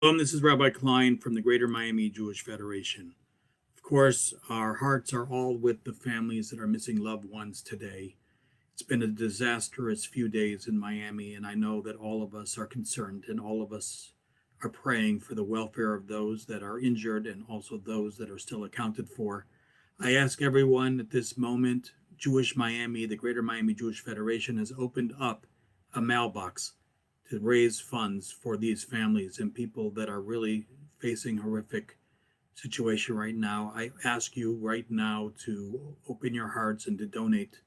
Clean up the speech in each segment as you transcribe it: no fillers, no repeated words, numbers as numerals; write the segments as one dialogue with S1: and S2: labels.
S1: This is Rabbi Klein from the Greater Miami Jewish Federation. Of course, our hearts are all with the families that are missing loved ones today. It's been a disastrous few days in Miami, and I know that all of us are concerned and all of us are praying for the welfare of those that are injured and also those that are still accounted for. I ask everyone at this moment, Jewish Miami, the Greater Miami Jewish Federation has opened up a mailbox to raise funds for these families and people that are really facing horrific situation right now. I ask you right now to open your hearts and to donate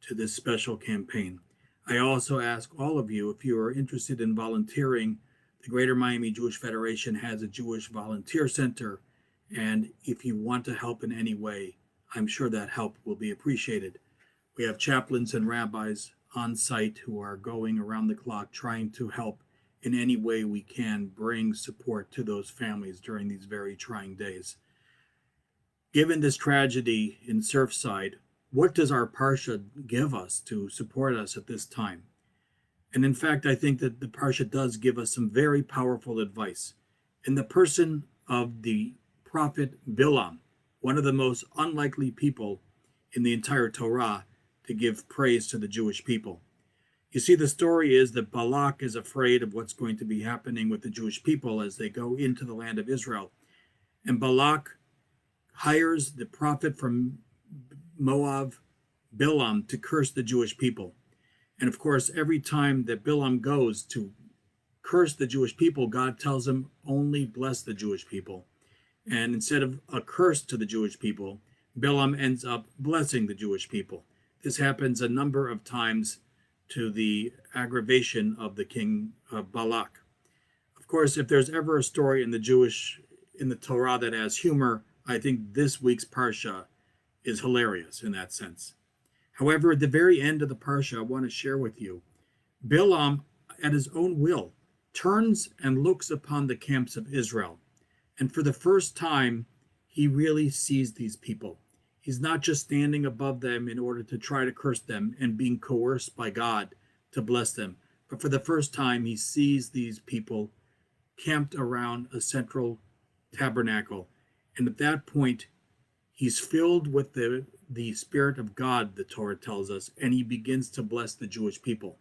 S1: to this special campaign. I also ask all of you, if you are interested in volunteering, the Greater Miami Jewish Federation has a Jewish Volunteer Center, and if you want to help in any way, I'm sure that help will be appreciated. We have chaplains and rabbis on site who are going around the clock trying to help in any way we can bring support to those families during these very trying days. Given this tragedy in Surfside, what does our Parsha give us to support us at this time? And in fact, I think that the Parsha does give us some very powerful advice. In the person of the prophet Bilam, one of the most unlikely people in the entire Torah to give praise to the Jewish people. You see, the story is that Balak is afraid of what's going to be happening with the Jewish people as they go into the land of Israel. And Balak hires the prophet from Moab, Bilam, to curse the Jewish people. And of course, every time that Bilam goes to curse the Jewish people, God tells him, only bless the Jewish people. And instead of a curse to the Jewish people, Bilam ends up blessing the Jewish people. This happens a number of times to the aggravation of the king of Balak. Of course, if there's ever a story in the Torah that has humor, I think this week's Parsha is hilarious in that sense. However, at the very end of the Parsha, I want to share with you, Bilam, at his own will, turns and looks upon the camps of Israel. And for the first time, he really sees these people. He's not just standing above them in order to try to curse them and being coerced by God to bless them. But for the first time, he sees these people camped around a central tabernacle. And at that point, he's filled with the Spirit of God, the Torah tells us, and he begins to bless the Jewish people.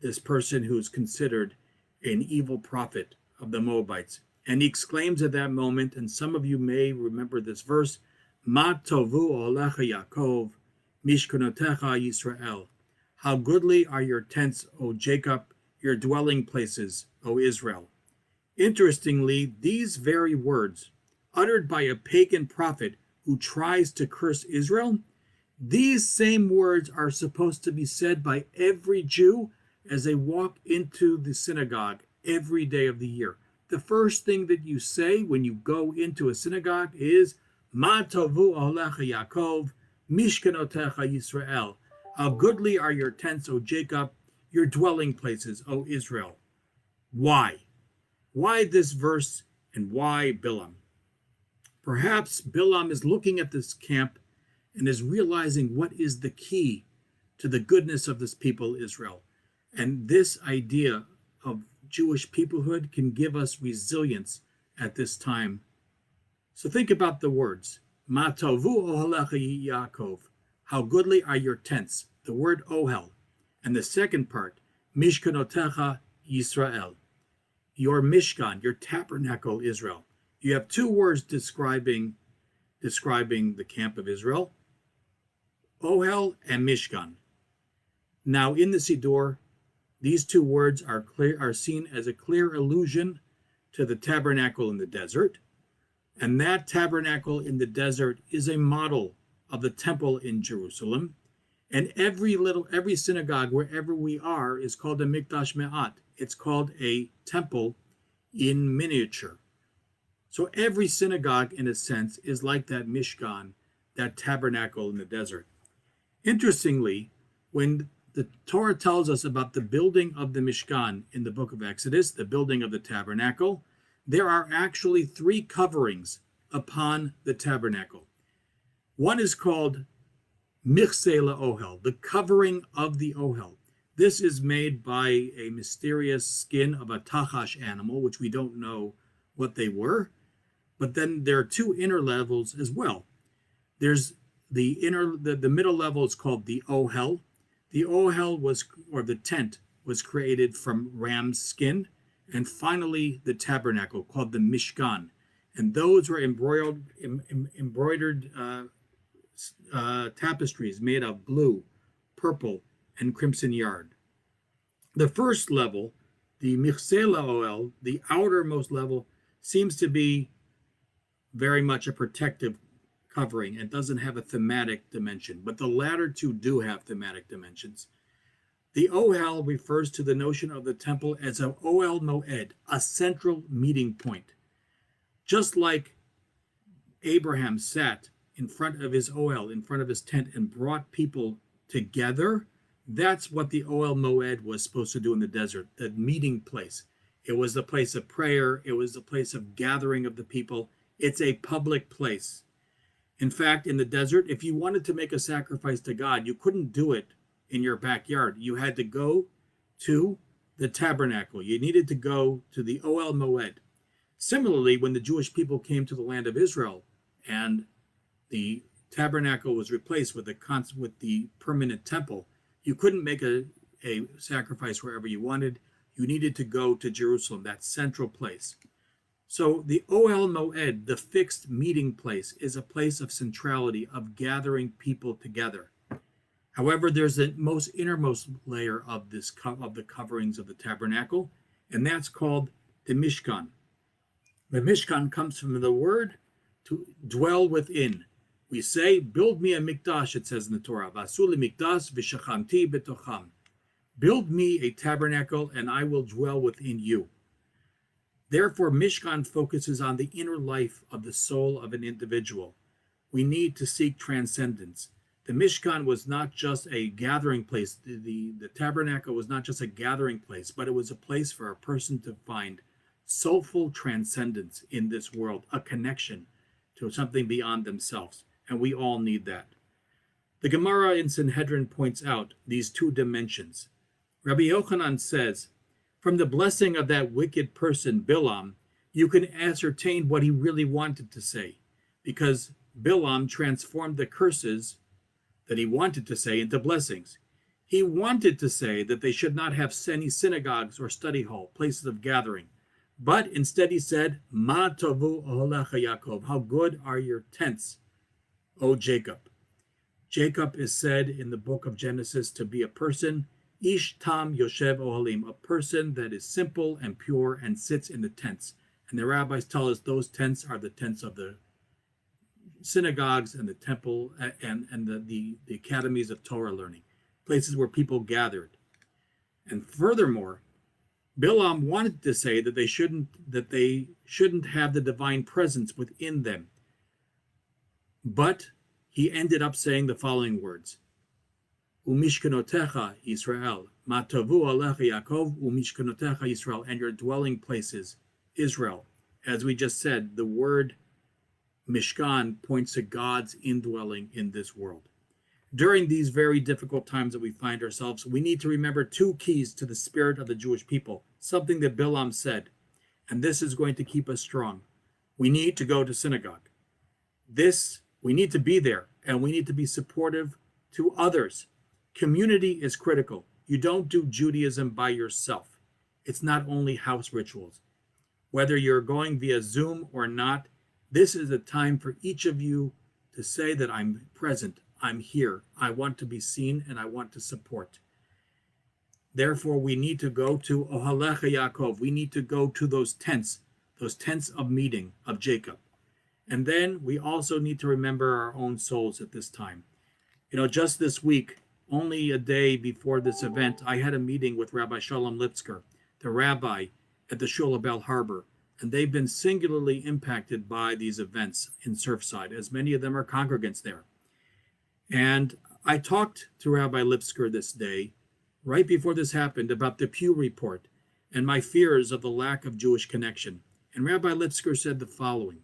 S1: This person who's considered an evil prophet of the Moabites. And he exclaims at that moment, and some of you may remember this verse, Ma tovu olecha Yaakov, mishkanotecha Yisrael. How goodly are your tents, O Jacob, your dwelling places, O Israel. Interestingly, these very words, uttered by a pagan prophet who tries to curse Israel, these same words are supposed to be said by every Jew as they walk into the synagogue every day of the year. The first thing that you say when you go into a synagogue is, Ma tovu olecha Yaakov, mishkanotecha Yisrael. How goodly are your tents, O Jacob, your dwelling places, O Israel. Why? Why this verse and why Bilam? Perhaps Bilam is looking at this camp and is realizing what is the key to the goodness of this people, Israel. And this idea of Jewish peoplehood can give us resilience at this time. So think about the words, Ma tovu ohelecha Yaakov, how goodly are your tents, the word ohel, and the second part, mishkanotecha Yisrael, your mishkan, your tabernacle, Israel. You have two words describing the camp of Israel, ohel and mishkan. Now in the Siddur, these two words are seen as a clear allusion to the tabernacle in the desert. And that tabernacle in the desert is a model of the temple in Jerusalem. And every synagogue, wherever we are, is called a mikdash me'at. It's called a temple in miniature. So every synagogue, in a sense, is like that mishkan, that tabernacle in the desert. Interestingly, when the Torah tells us about the building of the Mishkan in the book of Exodus, the building of the tabernacle, there are actually three coverings upon the tabernacle. One is called Michse Ohel, the covering of the Ohel. This is made by a mysterious skin of a tachash animal, which we don't know what they were. But then there are two inner levels as well. There's the middle level is called the ohel. The ohel or the tent, was created from ram's skin. And finally, the tabernacle, called the Mishkan. And those were embroidered tapestries made of blue, purple, and crimson yarn. The first level, the Michsela Oel, the outermost level, seems to be very much a protective covering and doesn't have a thematic dimension, but the latter two do have thematic dimensions. The Ohel refers to the notion of the temple as an Oel Moed, a central meeting point. Just like Abraham sat in front of his Ohel, in front of his tent, and brought people together, that's what the Oel Moed was supposed to do in the desert, the meeting place. It was the place of prayer. It was the place of gathering of the people. It's a public place. In fact, in the desert, if you wanted to make a sacrifice to God, you couldn't do it in your backyard. You had to go to the tabernacle. You needed to go to the Oel Moed. Similarly, when the Jewish people came to the land of Israel and the tabernacle was replaced with the permanent temple, you couldn't make a sacrifice wherever you wanted. You needed to go to Jerusalem, that central place. So the Oel Moed, the fixed meeting place, is a place of centrality, of gathering people together. However, there's the most innermost layer of the coverings of the tabernacle, and that's called the Mishkan. The Mishkan comes from the word to dwell within. We say, build me a mikdash, it says in the Torah. Vasuli mikdash v'shachanti betocham. Build me a tabernacle, and I will dwell within you. Therefore, Mishkan focuses on the inner life of the soul of an individual. We need to seek transcendence. The Mishkan was not just a gathering place. The tabernacle was not just a gathering place, but it was a place for a person to find soulful transcendence in this world, a connection to something beyond themselves. And we all need that. The Gemara in Sanhedrin points out these two dimensions. Rabbi Yochanan says, from the blessing of that wicked person, Bilam, you can ascertain what he really wanted to say, because Bilam transformed the curses that he wanted to say into blessings. He wanted to say that they should not have any synagogues or study hall, places of gathering. But instead he said, Ma tovu ohalecha Yaakov, how good are your tents, O Jacob. Jacob is said in the book of Genesis to be a person, Ish tam yoshev ohalim, a person that is simple and pure and sits in the tents. And the rabbis tell us those tents are the tents of the synagogues and the temple and the academies of Torah learning, places where people gathered. And furthermore, Bilam wanted to say that they shouldn't have the divine presence within them. But he ended up saying the following words: Umishkanotecha Yisrael, Matavu Alecha Yaakov, Umishkanotecha Yisrael, and your dwelling places, Israel. As we just said, the word Mishkan points to God's indwelling in this world. During these very difficult times that we find ourselves, we need to remember two keys to the spirit of the Jewish people, something that Bilam said, and this is going to keep us strong. We need to go to synagogue. We need to be there, and we need to be supportive to others. Community is critical. You don't do Judaism by yourself. It's not only house rituals. Whether you're going via Zoom or not, this is a time for each of you to say that I'm present, I'm here, I want to be seen, and I want to support. Therefore, we need to go to Ohalecha Yaakov. We need to go to those tents of meeting of Jacob. And then we also need to remember our own souls at this time. Just this week, only a day before this event, I had a meeting with Rabbi Shalom Lipsker, the rabbi at the Shul of Bell Harbor, and they've been singularly impacted by these events in Surfside, as many of them are congregants there. And I talked to Rabbi Lipsker this day, right before this happened, about the Pew Report and my fears of the lack of Jewish connection. And Rabbi Lipsker said the following.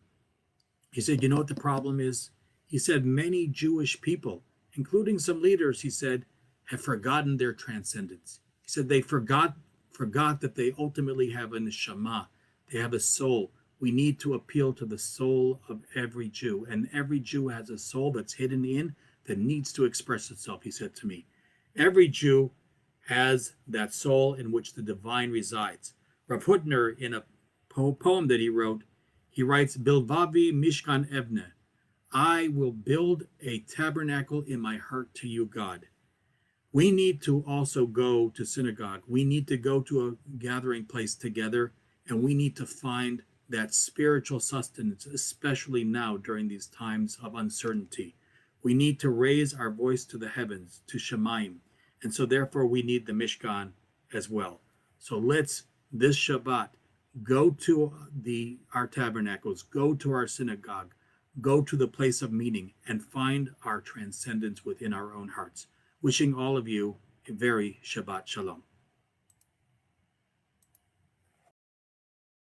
S1: He said, you know what the problem is? He said, many Jewish people, including some leaders, he said, have forgotten their transcendence. He said they forgot that they ultimately have a neshama, they have a soul We need to appeal to the soul of every Jew. And every Jew has a soul that's hidden in that needs to express itself, he said to me. Every Jew has that soul in which the divine resides. Rav Hutner, in a poem that he wrote, he writes, Bilvavi Mishkan Evne. I will build a tabernacle in my heart to you, God. We need to also go to synagogue. We need to go to a gathering place together, and we need to find that spiritual sustenance, especially now during these times of uncertainty. We need to raise our voice to the heavens, to Shemaim, and so therefore we need the Mishkan as well. So let's, this Shabbat, go to our tabernacles, go to our synagogue, go to the place of meeting, and find our transcendence within our own hearts. Wishing all of you a very Shabbat Shalom.